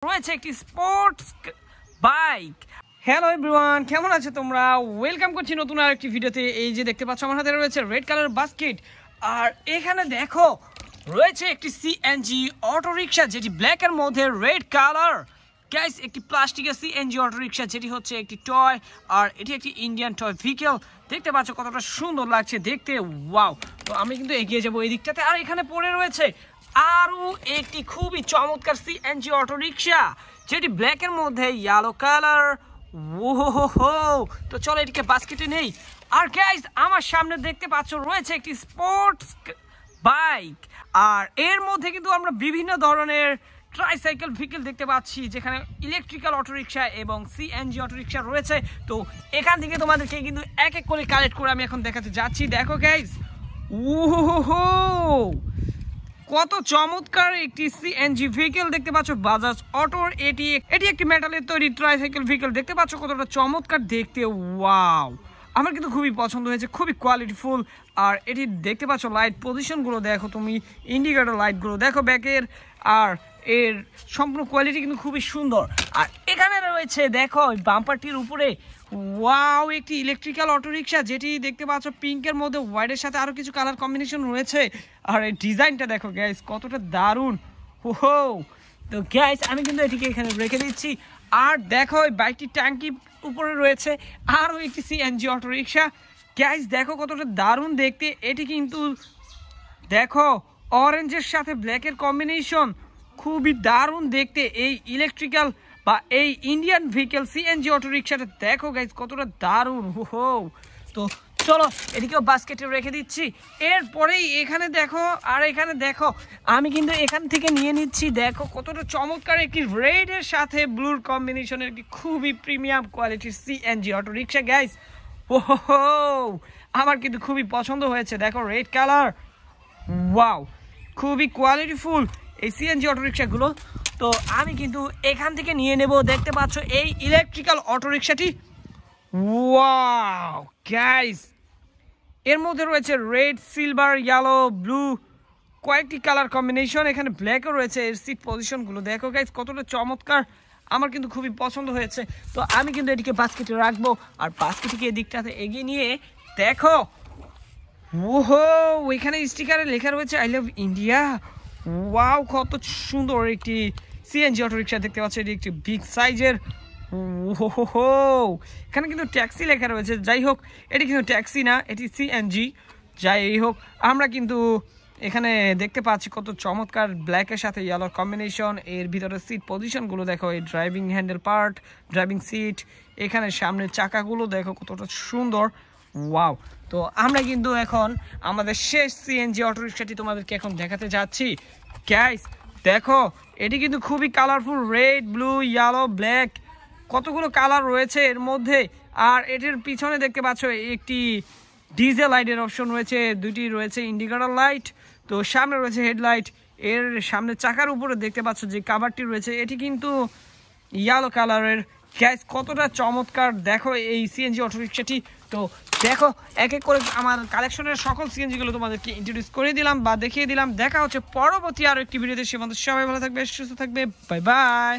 রয়েছে একটি sports bike. Hello everyone, কেমন আছো তোমরা? ওয়েলকাম করছি নতুন আরেকটি ভিডিওতে। এই যে দেখতে পাচ্ছ আমার হাতে রয়েছে রেড কালার বাস্কেট, আর এখানে দেখো রয়েছে একটি সিএনজি অটো রিক্সা যেটি ব্ল্যাক এর মধ্যে রেড কালার। গাইস, একটি প্লাস্টিকের সিএনজি অটো রিক্সা যেটি হচ্ছে একটি টয়, আর এটি একটি ইন্ডিয়ান টয় ভেহিকেল। দেখতে পাচ্ছ কতটা সুন্দর লাগছে দেখতে, ওয়াও। তো আমি কিন্তু এগিয়ে যাবো এই দিকটাতে। আর এখানে পড়ে রয়েছে আরো একটি খুবই চমৎকার সিএনজি অটো রিক্সা যেটি ব্ল্যাক এর মধ্যে ইয়েলো কালার। ওহো, তো চলো এটিকে বাস্কেটে নেই। আর গাইস, আমার সামনে দেখতে পাচ্ছ রয়েছে একটি স্পোর্টস বাইক, আর এর মধ্যে কিন্তু আমরা বিভিন্ন ধরনের ট্রাইসাইকেল ভেহিকেল দেখতে পাচ্ছি, যেখানে ইলেকট্রিক্যাল অটো রিক্সা এবং সিএনজি অটো রিক্সা রয়েছে। তো এখান থেকে তোমাদেরকে কিন্তু এক এক করে কালেক্ট করে আমি এখন দেখাতে যাচ্ছি। দেখো গাইস, ওহো, কত চমৎকার একটি সিএনজি ভেহিকেল দেখতে পাচ্ছ বাজাজ অটোর। এটি একটি মেটালের তৈরি ট্রাইসাইকেল ভেহিকেল। দেখতে পাচ্ছ কতটা চমৎকার দেখতে, ওয়াও। আমার কিন্তু খুবই পছন্দ হয়েছে, খুবই কোয়ালিটিফুল। আর এটি দেখতে পাচ্ছ লাইট পজিশনগুলো দেখো, তুমি ইন্ডিকেটর লাইটগুলো দেখো ব্যাকের, আর এর সম্পূর্ণ কোয়ালিটি কিন্তু খুবই সুন্দর। আর এখানে রয়েছে দেখো বাম্পারটির উপরে, ওয়াও, একটি ইলেকট্রিক্যাল অটো রিক্সা যেটি দেখতে পাচ্ছ পিঙ্কের মধ্যে হোয়াইটের সাথে আরো কিছু কালার কম্বিনেশন রয়েছে। আর এই ডিজাইনটা দেখো গাইস, কতটা দারুণ। ওহো, তো গাইস আমি কিন্তু এটিকে এখানে রেখে দিচ্ছি। আর দেখো এই বাইকটির ট্যাঙ্কি উপরে রয়েছে আরও একটি সিএনজি অটো রিক্সা। গাইস দেখো কতটা দারুণ দেখতে। এটি কিন্তু দেখো অরেঞ্জের সাথে ব্ল্যাকের কম্বিনেশন, খুবই দারুণ দেখতে এই ইলেকট্রিক্যাল বা এই ইন্ডিয়ান ভেহিকেল সিএনজি অটো রিক্সাটা। দেখো গাইস কতটা দারুণ। হো, তো চলো এদিকেও বাস্কেটে রেখে দিচ্ছি। এরপরেই এখানে দেখো, আর এখানে দেখো আমি কিন্তু এখান থেকে নিয়ে নিচ্ছি। দেখো কতটা চমৎকার একটি রেডের সাথে ব্লুর কম্বিনেশনের একটি খুবই প্রিমিয়াম কোয়ালিটির সিএনজি অটো রিক্সা। গাইস ওহো, আমার কিন্তু খুবই পছন্দ হয়েছে। দেখো রেড কালার, ওয়াও, খুবই কোয়ালিটিফুল এই সিএনজি অটো রিক্সাগুলো। তো আমি কিন্তু এখান থেকে নিয়ে নেব। দেখতে পাচ্ছ এই ইলেকট্রিক্যাল অটো রিক্সাটি, ওয়াও গাইস, এর মধ্যে রয়েছে রেড, সিলভার, ইয়েলো, ব্লু, কয়েকটি কালার কম্বিনেশন। এখানে ব্ল্যাকও রয়েছে। এর সিট পজিশনগুলো দেখো গাইস কতটা চমৎকার, আমার কিন্তু খুবই পছন্দ হয়েছে। তো আমি কিন্তু এটিকে বাস্কেটে রাখবো, আর বাস্কেটকে এদিকটাতে এগিয়ে নিয়ে দেখো, ওহো, ওইখানে স্টিকারে লেখা রয়েছে আই লাভ ইন্ডিয়া। ওয়াও, কত সুন্দর একটি সিএনজি অটো রিক্সা দেখতে পাচ্ছ। এটি একটি বিগ সাইজের। ওহো, এখানে কিন্তু ট্যাক্সি লেখা রয়েছে। যাই হোক, এটি কিন্তু ট্যাক্সি না, এটি সিএনজি। যাই হোক, আমরা কিন্তু এখানে দেখতে পাচ্ছি কত চমৎকার ব্ল্যাকের সাথে ইয়েলোর কম্বিনেশন। এর ভিতরে সিট পজিশনগুলো দেখো, এই driving handle part, driving seat, এখানে সামনের চাকাগুলো দেখো কতটা সুন্দর, ওয়াও। তো আমরা কিন্তু এখন আমাদের শেষ সিএনজি অটো রিক্সাটি তোমাদেরকে এখন দেখাতে যাচ্ছি। গাইস দেখো, এটি কিন্তু খুবই colourful, red, blue, yellow, black, কতগুলো কালার রয়েছে এর মধ্যে। আর এটির পিছনে দেখতে পাচ্ছ একটি ডিজে লাইটের অপশন রয়েছে, দুটি রয়েছে ইন্ডিকেটর লাইট। তো সামনে রয়েছে হেডলাইট। এর সামনে চাকার উপরে দেখতে পাচ্ছ যে কাভারটি রয়েছে, এটি কিন্তু ইয়েলো কালারের। গ্যাস কতটা চমৎকার দেখো এই সিএনজি অটো রিক্সাটি। তো দেখো এক এক করে আমার কালেকশনের সকল সিএনজিগুলো তোমাদেরকে ইন্ট্রোডিউস করে দিলাম বা দেখিয়ে দিলাম। দেখা হচ্ছে পরবর্তী আরো একটি ভিডিওতে। সে পর্যন্ত সবাই ভালো থাকবে, সুস্থ থাকবে, বাই বাই।